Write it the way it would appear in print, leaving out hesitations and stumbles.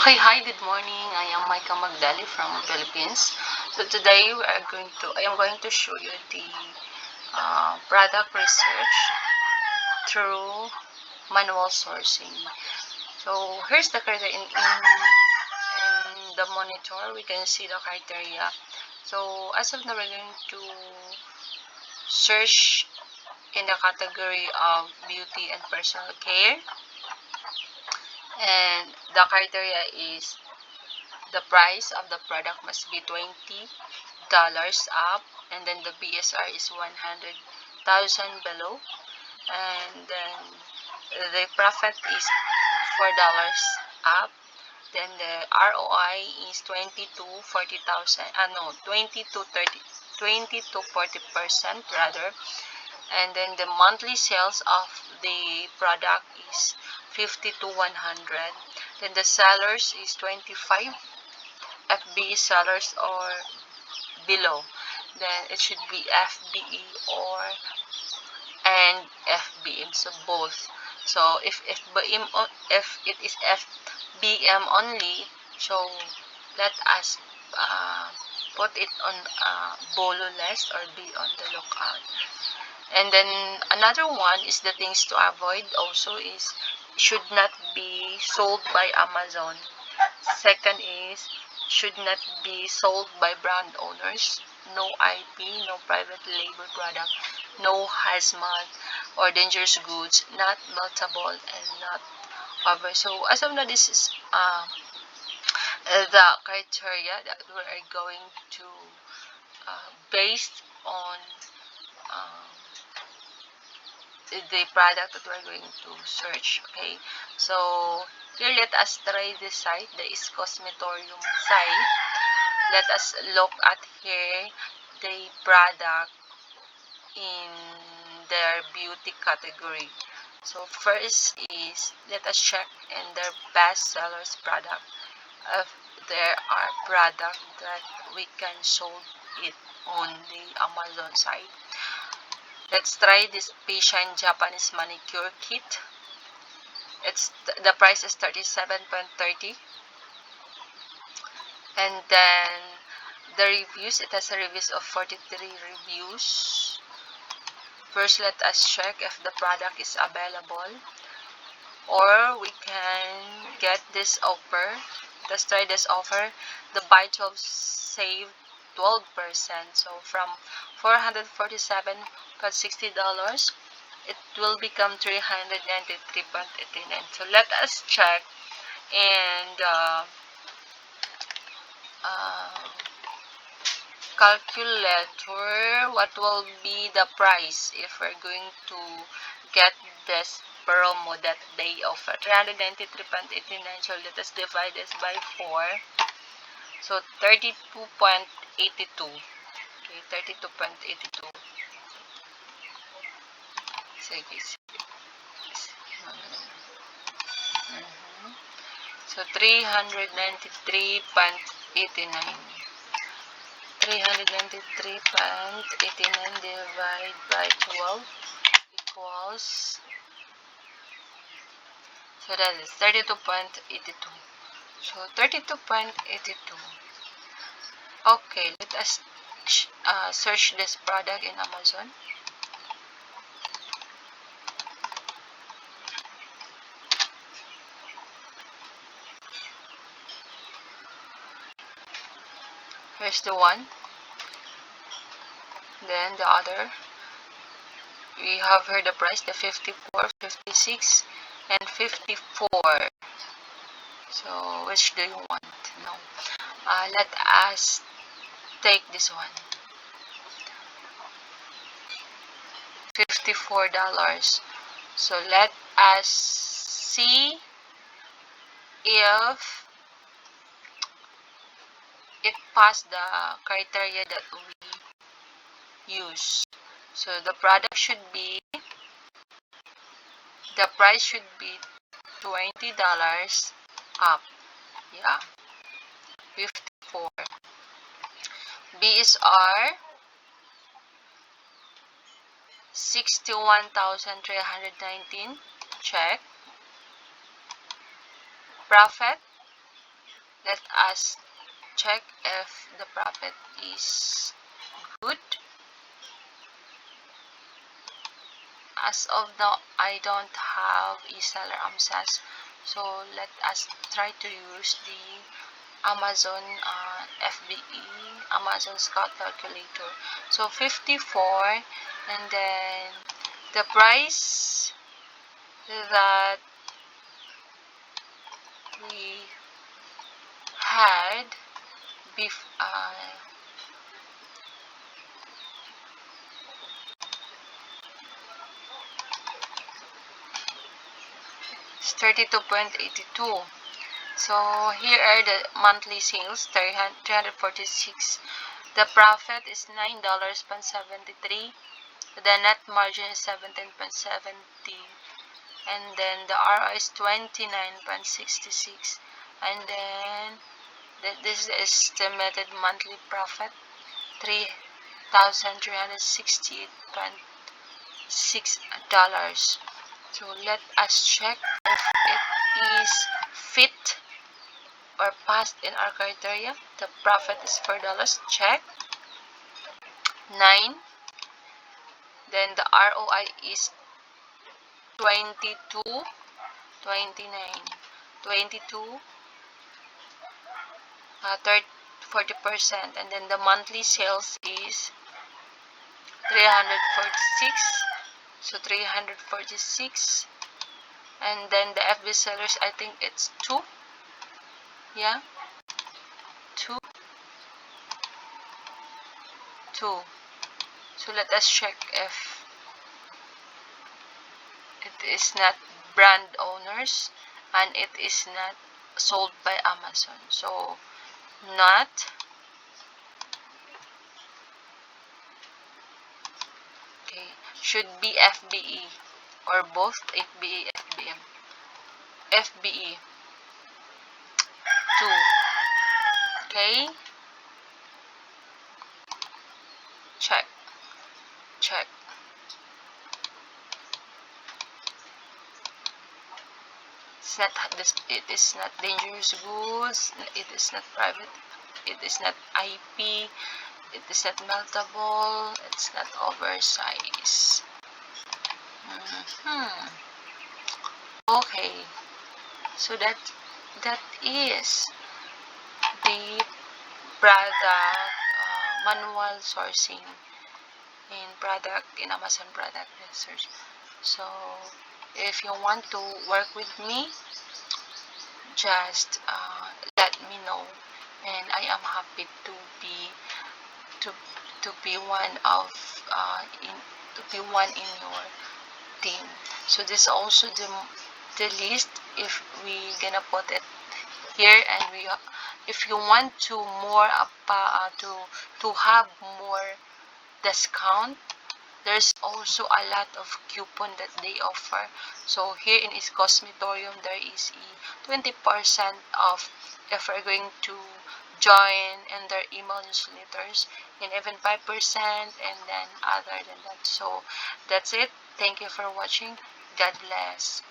Okay, hi, good morning. I am Micah Magdali from Philippines. So today I am going to show you the product research through manual sourcing. So here's the criteria in the monitor. We can see the criteria. So as of now, we're going to search in the category of beauty and personal care, and the criteria is the price of the product must be $20 up, and then the BSR is 100,000 below, and then the profit is $4 up, then the ROI is 20 to 40,000, no, 20 to 30, 20 to 40% rather, and then the monthly sales of the product is 50 to 100, then the sellers is 25 FBE sellers or below, then it should be FBE or and FBM, so both. So if it is FBM only, so let us put it on BOLO list or be on the lookout. And then another one is the things to avoid also is should not be sold by Amazon. Second is should not be sold by brand owners. No IP, no private label product, no hazmat or dangerous goods, not meltable and not over. So as of now, this is the criteria that we are going to based on um, the product that we're going to search. Okay, so here let us try this site, the East Cosmetorium site. Let us look at here the product in their beauty category. So first is let us check in their best sellers product if there are product that we can sold it on the Amazon site. Let's try this Patient Japanese manicure kit. The price is 37.30, and then the reviews, it has a reviews of 43 reviews. First, let us check if the product is available, or we can get this offer. Let's try this offer. The buy 12 save 12%. So from $447.60, it will become $393.89. So let us check and calculator what will be the price if we're going to get this promo that they offer. 393.89. So let us divide this by 4. So 32.82. Okay, 32.82. Sige. So 393.89. 393.89 divided by 12 equals, so that is 32.82. So 32.82. Okay, let us search this product in Amazon. Here's the one, then the other. We have here the price, the 54, 56, and 54. So which do you want? No. Let us take this one. $54. So let us see if it passed the criteria that we use. So the product should be, the price should be $20 up. Yeah, 54. BSR 61,319. Check. Profit Let us check if the profit is good. As of now, I don't have a seller AMSAS, so let us try to use the Amazon FBE, Amazon Scout Calculator. So 54, and then the price that we had before, 32.82. So here are the monthly sales, 346. The profit is $9.73. The net margin is 17.70. And then the ROI is 29.66. And then this is the estimated monthly profit, $3,368.6. So let us check if it is fit or passed in our criteria. The profit is $4. Check. 9. Then the ROI is 22, 29, 22, 40%. And then the monthly sales is 346. So 346. And then the FB sellers, I think it's 2. Yeah, 2. 2. So let us check if it is not brand owners and it is not sold by Amazon. So not. Okay, should be FBE or both FBE, FBM. FBE 2. Okay, check, check. It's not this. It is not dangerous goods. It is not private. It is not IP. It is not meltable. It's not oversized. Okay, so that is the product manual sourcing in Amazon product research. So if you want to work with me, just let me know, and I am happy to be to to be one of in to be one in your team. So this is also the list, if we gonna put it here, and we if you want to more to have more discount, there's also a lot of coupon that they offer. So here in is Cosmetorium, there is a 20% off if you're going to join in their email newsletters, and even 5%, and then other than that. So that's it. Thank you for watching. God bless.